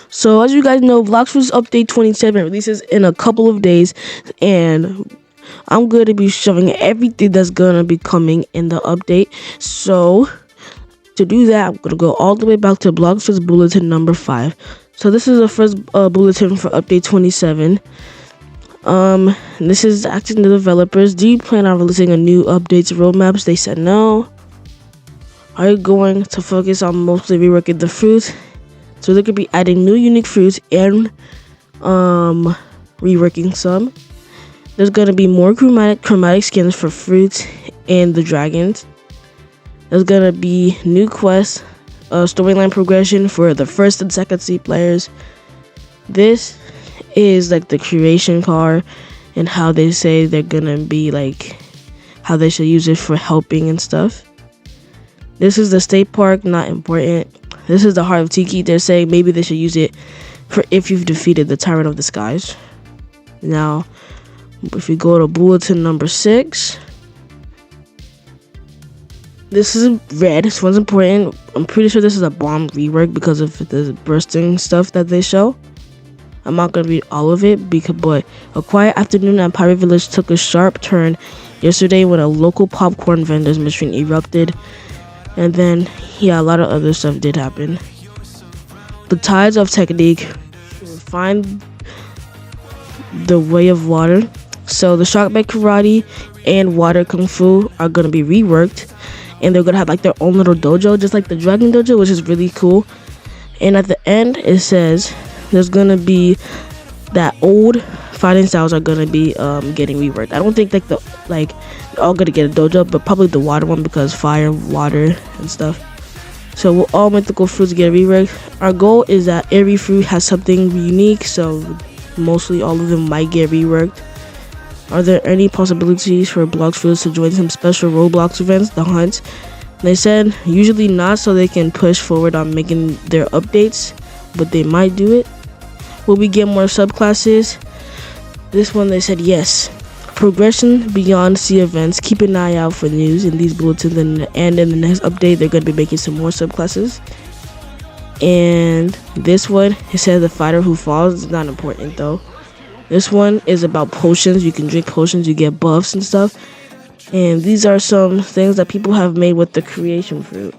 So as you guys know, Blox update 27 releases in a couple of days, and I'm going to be showing everything that's going to be coming in the update. So to do that, I'm going to go all the way back to Blox's Bulletin number 5. So this is the first bulletin for update 27. This is asking the developers, do you plan on releasing a new updates roadmaps? They said no. Are you going to focus on mostly reworking the fruits? So they could be adding new unique fruits and reworking some. There's gonna be more chromatic skins for fruits and the dragons. There's gonna be new quests, storyline progression for the first and second seed players. This is like the creation card and how they say they're gonna be like how they should use it for helping and stuff. This is the state park, not important. This is the Heart of Tiki. They're saying maybe they should use it for if you've defeated the Tyrant of the Skies. Now, if we go to Bulletin number 6, this is red. This one's important. I'm pretty sure this is a bomb rework because of the bursting stuff that they show. I'm not gonna read all of it but a quiet afternoon at Pirate Village took a sharp turn yesterday when a local popcorn vendor's machine erupted. And then, yeah, a lot of other stuff did happen. The tides of technique find the way of water. So the shockback karate and water kung fu are gonna be reworked, and they're gonna have like their own little dojo, just like the dragon dojo, which is really cool. And at the end, it says there's gonna be that old fighting styles are gonna be getting reworked. I don't think they're all gonna get a dojo, but probably the water one because fire, water, and stuff. So all mythical fruits get reworked. Our goal is that every fruit has something unique, so mostly all of them might get reworked. Are there any possibilities for Blox fruits to join some special Roblox events, the hunt? They said usually not, so they can push forward on making their updates, but they might do it. Will we get more subclasses? This one they said yes. Progression beyond sea events. Keep an eye out for news in these bulletins, and in the next update they're going to be making some more subclasses. And this one, it says the fighter who falls. Is not important though. This one is about potions. You can drink potions, you get buffs and stuff. And these are some things that people have made with the creation fruit.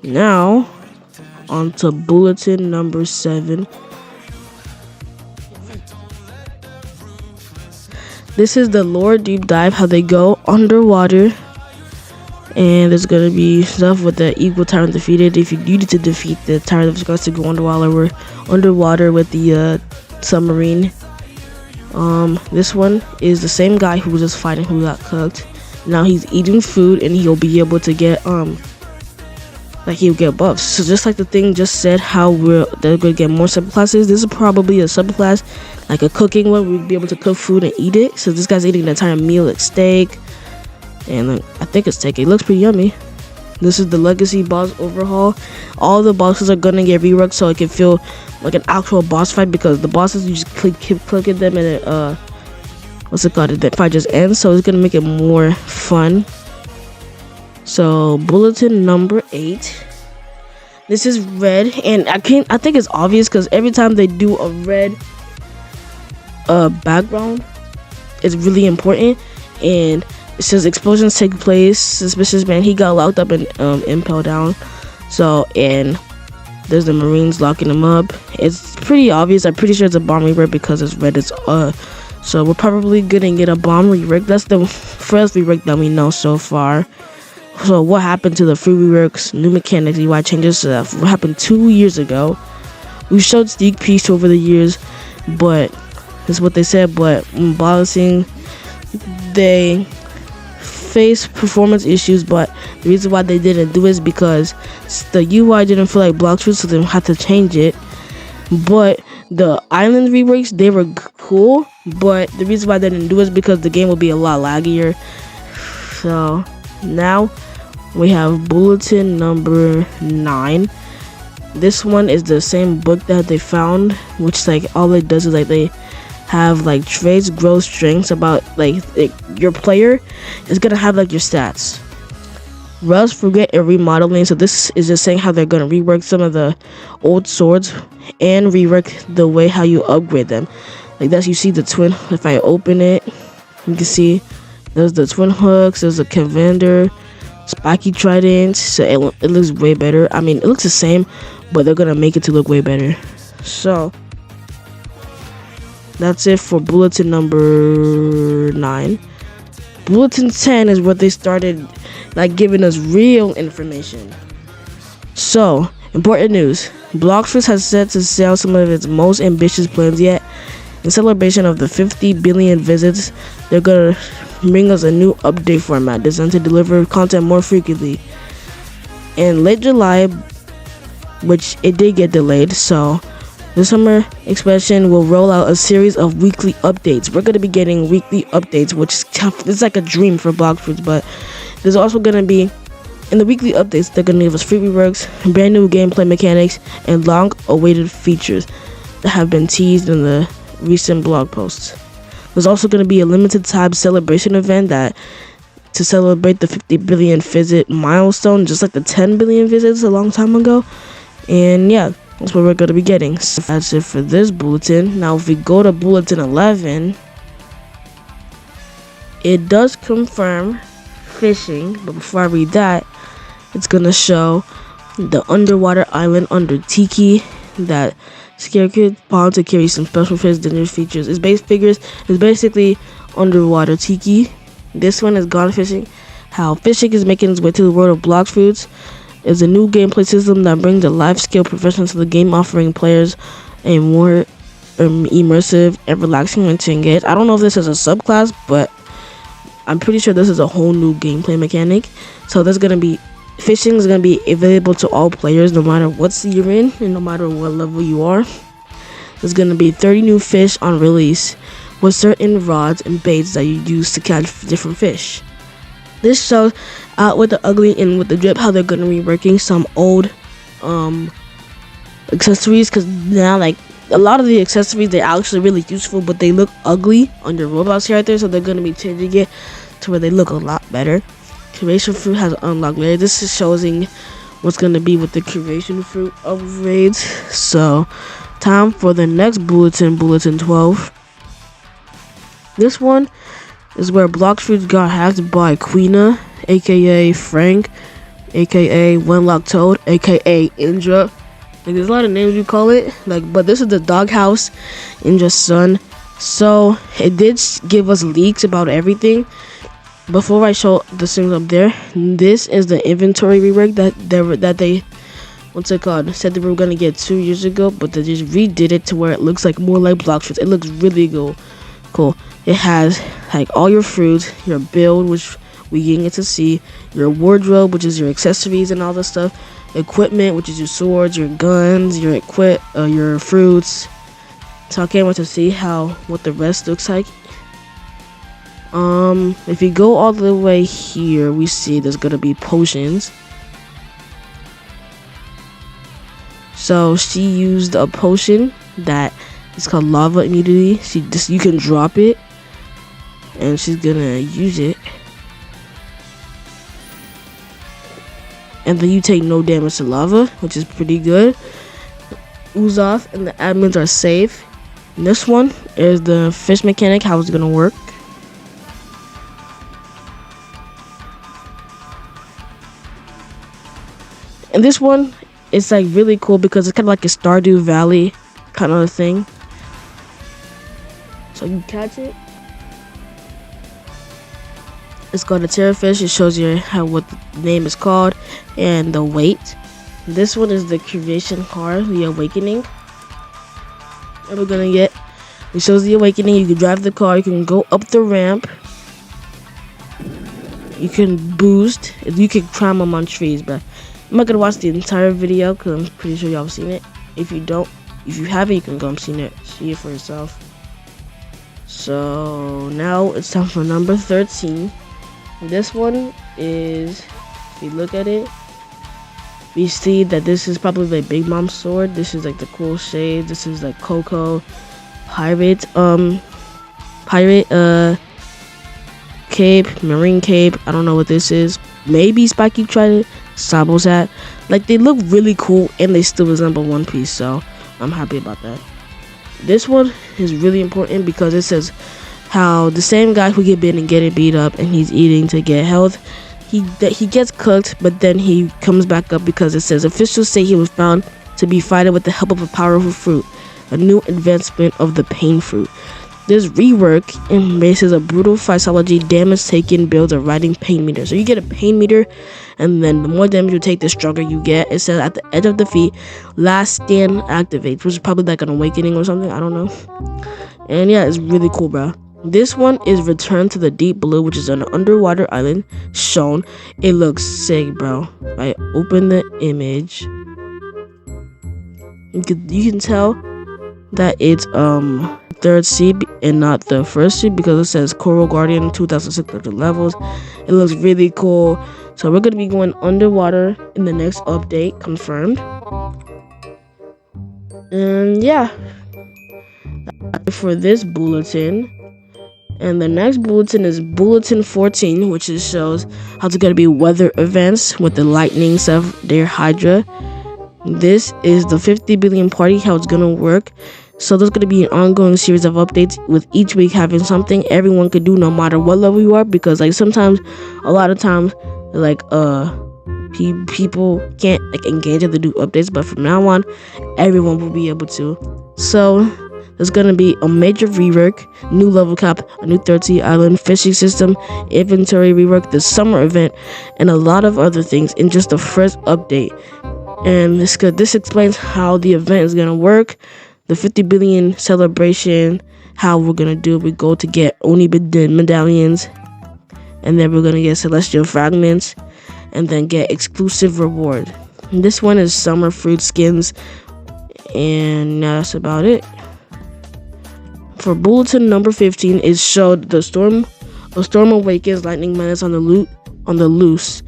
Now on to bulletin number 7. This is the lore deep dive, how they go underwater. And there's gonna be stuff with the equal tyrant defeated. If you needed to defeat the tyrant of Scars to go underwater with the submarine. This one is the same guy who was just fighting who got cooked. Now he's eating food and he'll be able to get he'll get buffs. So just like the thing just said, how they're gonna get more subclasses. This is probably a subclass, like a cooking one. We'd be able to cook food and eat it. So this guy's eating an entire meal, like steak, and I think it's steak. It looks pretty yummy. This is the legacy boss overhaul. All the bosses are gonna get reworked so it can feel like an actual boss fight, because the bosses you just keep clicking them and the fight just ends. So it's gonna make it more fun. So bulletin number 8. This is red, and I think it's obvious because every time they do a red background, it's really important. And it says explosions take place. Suspicious man, he got locked up and impaled down. So, and there's the Marines locking him up. It's pretty obvious. I'm pretty sure it's a bomb rework because it's red. So we're probably gonna get a bomb rework. That's the first rework that we know so far. So what happened to the free reworks, new mechanics, UI changes? What happened 2 years ago? We showed sneak peeks over the years, but that's what they said. But in balancing, they face performance issues, but the reason why they didn't do it is because the UI didn't feel like Blox fruit, so they had to change it. But the island reworks, they were cool, but the reason why they didn't do it is because the game will be a lot laggier. So now we have bulletin number 9. This one is the same book that they found, which all it does is they have traits, growth, strengths about your player is gonna have your stats. Rust, Forget, and Remodeling. So this is just saying how they're gonna rework some of the old swords and rework the way how you upgrade them. Like that's, you see the twin. If I open it, you can see there's the twin hooks. There's a Convander, spiky trident. So it looks way better. I mean, it looks the same, but they're gonna make it to look way better. So that's it for bulletin number 9. Bulletin 10 is what they started like giving us real information. So, important news. Blox has set to sail some of its most ambitious plans yet. In celebration of the 50 billion visits, they're gonna bring us a new update format designed to deliver content more frequently. In late July, which it did get delayed, so the summer expansion will roll out a series of weekly updates. We're going to be getting weekly updates, which is it's like a dream for Blox, but there's also going to be, in the weekly updates, they're going to give us free reworks, brand new gameplay mechanics, and long-awaited features that have been teased in the recent blog posts. There's also going to be a limited time celebration event that to celebrate the 50 billion visit milestone, just like the 10 billion visits a long time ago. And yeah, that's what we're going to be getting. So that's it for this bulletin. Now if we go to bulletin 11, it does confirm fishing, but before I read that, it's going to show the underwater island under Tiki that Scarecrow Pond to carry some special fish dinner features. It's basically underwater Tiki. This one is Gone Fishing. How fishing is making its way to the world of Blox Fruits is a new gameplay system that brings a life skill profession to the game, offering players a more immersive and relaxing way to engage. I don't know if this is a subclass, but I'm pretty sure this is a whole new gameplay mechanic. So there's gonna be fishing is gonna be available to all players, no matter what sea you're in and no matter what level you are. There's gonna be 30 new fish on release with certain rods and baits that you use to catch different fish. This shows out with the ugly and with the drip how they're gonna be reworking some old accessories, because now like a lot of the accessories they're actually really useful, but they look ugly on your Roblox character, so they're gonna be changing it to where they look a lot better. Curation fruit has unlocked layers. This is showing what's gonna be with the curation fruit upgrades. So time for the next bulletin, bulletin 12. This one is where Blox Fruits got hacked by Queena, aka Frank, aka Wenlock Toad, aka Indra. Like there's a lot of names you call it. Like, but this is the doghouse, Indra's son. So it did give us leaks about everything. Before I show the things up there, this is the inventory rework that they what's it called? Said they were gonna get 2 years ago, but they just redid it to where it looks like more like Blox Fruits. It looks really cool. It has like all your fruits, your build, which we didn't get to see, your wardrobe, which is your accessories and all this stuff, equipment, which is your swords, your guns, your fruits. So I can't wait to see what the rest looks like. If you go all the way here, we see there's gonna be potions. So she used a potion that is called lava immunity. You can drop it, and she's gonna use it, and then you take no damage to lava, which is pretty good. Ooze off, and the admins are safe. And this one is the fish mechanic, how it's gonna work. And this one is like really cool because it's kind of like a Stardew Valley kind of thing. So you catch it. It's called a terrorfish. It shows you what the name is called and the weight. This one is the creation car, the awakening. And we're gonna get. It shows the awakening. You can drive the car. You can go up the ramp. You can boost. You can climb them on trees, but I'm not gonna watch the entire video because I'm pretty sure y'all have seen it. If you haven't, you can go and see it for yourself. So now it's time for number 13. This one is, if you look at it, we see that this is probably like Big Mom's sword. This is like the cool shade. This is like Coco pirate cape, marine cape. I don't know what this is. maybe Spiky tried it, Sabo's hat. Like, they look really cool and they still resemble One Piece, so I'm happy about that. This one is really important because it says how the same guy who get bitten and getting beat up and he's eating to get health, he gets cooked, but then he comes back up because it says officials say he was found to be fighting with the help of a powerful fruit, a new advancement of the pain fruit. This rework embraces a brutal physiology. Damage taken builds a riding pain meter. So you get a pain meter, and then the more damage you take, the stronger you get. It says at the edge of defeat, last stand activates, which is probably like an awakening or something. I don't know. And yeah, it's really cool, bro. This one is Return to the Deep Blue, which is an underwater island shown. It looks sick, bro. I open the image. You can tell that it's third seed and not the first seed because it says Coral Guardian 2600 levels. It looks really cool. So we're gonna be going underwater in the next update, confirmed. And yeah, for this bulletin. And the next bulletin is Bulletin 14, which shows how it's gonna be weather events with the lightning stuff, their Hydra. This is the 50 billion party, how it's gonna work. So there's gonna be an ongoing series of updates with each week having something everyone could do no matter what level you are, because like sometimes, a lot of times, like people can't like engage in the new updates, but from now on, everyone will be able to. So there's gonna be a major rework, new level cap, a new 30 island fishing system, inventory rework, the summer event, and a lot of other things in just the first update. And this explains how the event is gonna work, the 50 billion celebration, how we're gonna do it. We go to get Oni medallions, and then we're gonna get celestial fragments, and then get exclusive reward. And this one is summer fruit skins, and that's about it. For bulletin number 15, it showed a storm awakens lightning menace on the loose.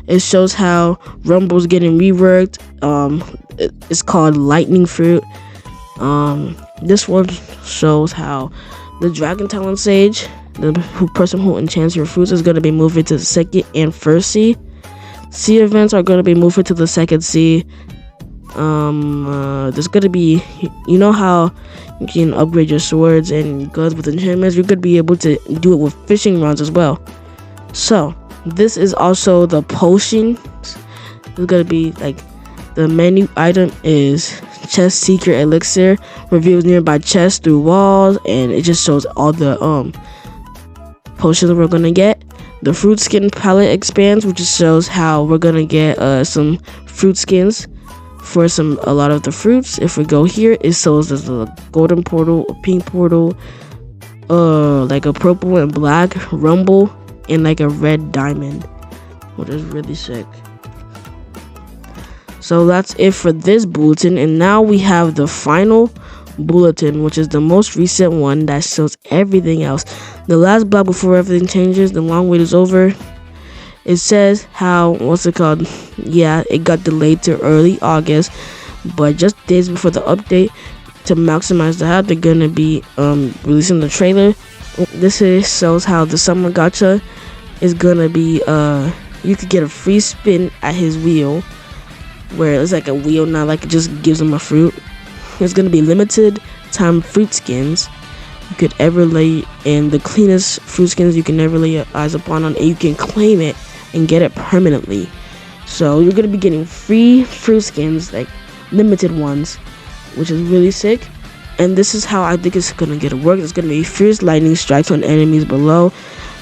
It shows how Rumble's getting reworked. It's called lightning fruit. This one shows how the Dragon Talon Sage, the person who enchants your fruits, is going to be moving to the second and first sea. Sea events are going to be moving to the second sea. There's going to be, you know how you can upgrade your swords and guns with enchantments? You're going to be able to do it with fishing rods as well. So this is also the potion. It's going to be like the menu item is chest secret elixir, reveals nearby chests through walls, and it just shows all the potions we're gonna get. The fruit skin palette expands, which just shows how we're gonna get some fruit skins for a lot of the fruits. If we go here, it shows there's a golden portal, a pink portal, like a purple and black rumble, and like a red diamond, which is really sick. So that's it for this bulletin, and now we have the final bulletin, which is the most recent one that shows everything else. The last block before everything changes, the long wait is over. It says how, what's it called? Yeah, it got delayed to early August, but just days before the update, to maximize the hype, they're gonna be releasing the trailer. This shows how the summer gacha is gonna be you could get a free spin at his wheel, where it's like a wheel, not like it just gives him a fruit. It's gonna be limited time fruit skins you could ever lay, and the cleanest fruit skins you can ever lay your eyes upon, and you can claim it and get it permanently. So you're gonna be getting free fruit skins, like limited ones, which is really sick. And this is how I think it's gonna get work. It's gonna be fierce lightning strikes on enemies below,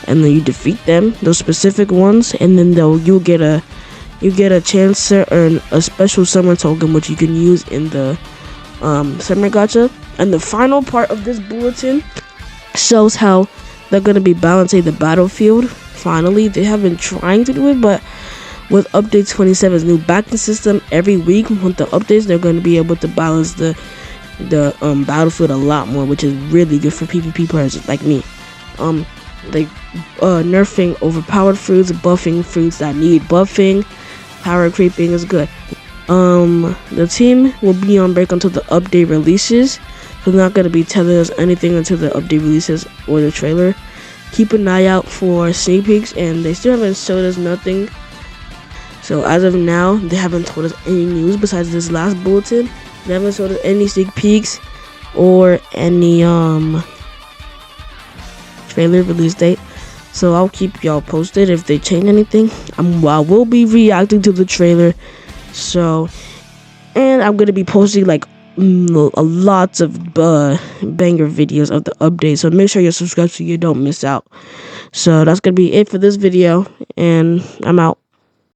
and then you defeat them, those specific ones, and then you get a chance to earn a special summer token, which you can use in the summer gacha. And the final part of this bulletin shows how they're going to be balancing the battlefield. Finally, they have been trying to do it, but with update 27's new backing system, every week with the updates, they're going to be able to balance the battlefield a lot more, which is really good for PvP players like me. Nerfing overpowered fruits, buffing fruits that need buffing, power creeping is good. The team will be on break until the update releases. So they're not going to be telling us anything until the update releases or the trailer. Keep an eye out for sneak peeks, and they still haven't showed us nothing So as of now, they haven't told us any news besides this last bulletin. They haven't told us any sneak peeks or any trailer release date. So I'll keep y'all posted if they change anything. I will be reacting to the trailer. So, and I'm gonna be posting like lots of banger videos of the update. So make sure you're subscribed so you don't miss out. So that's gonna be it for this video, and I'm out.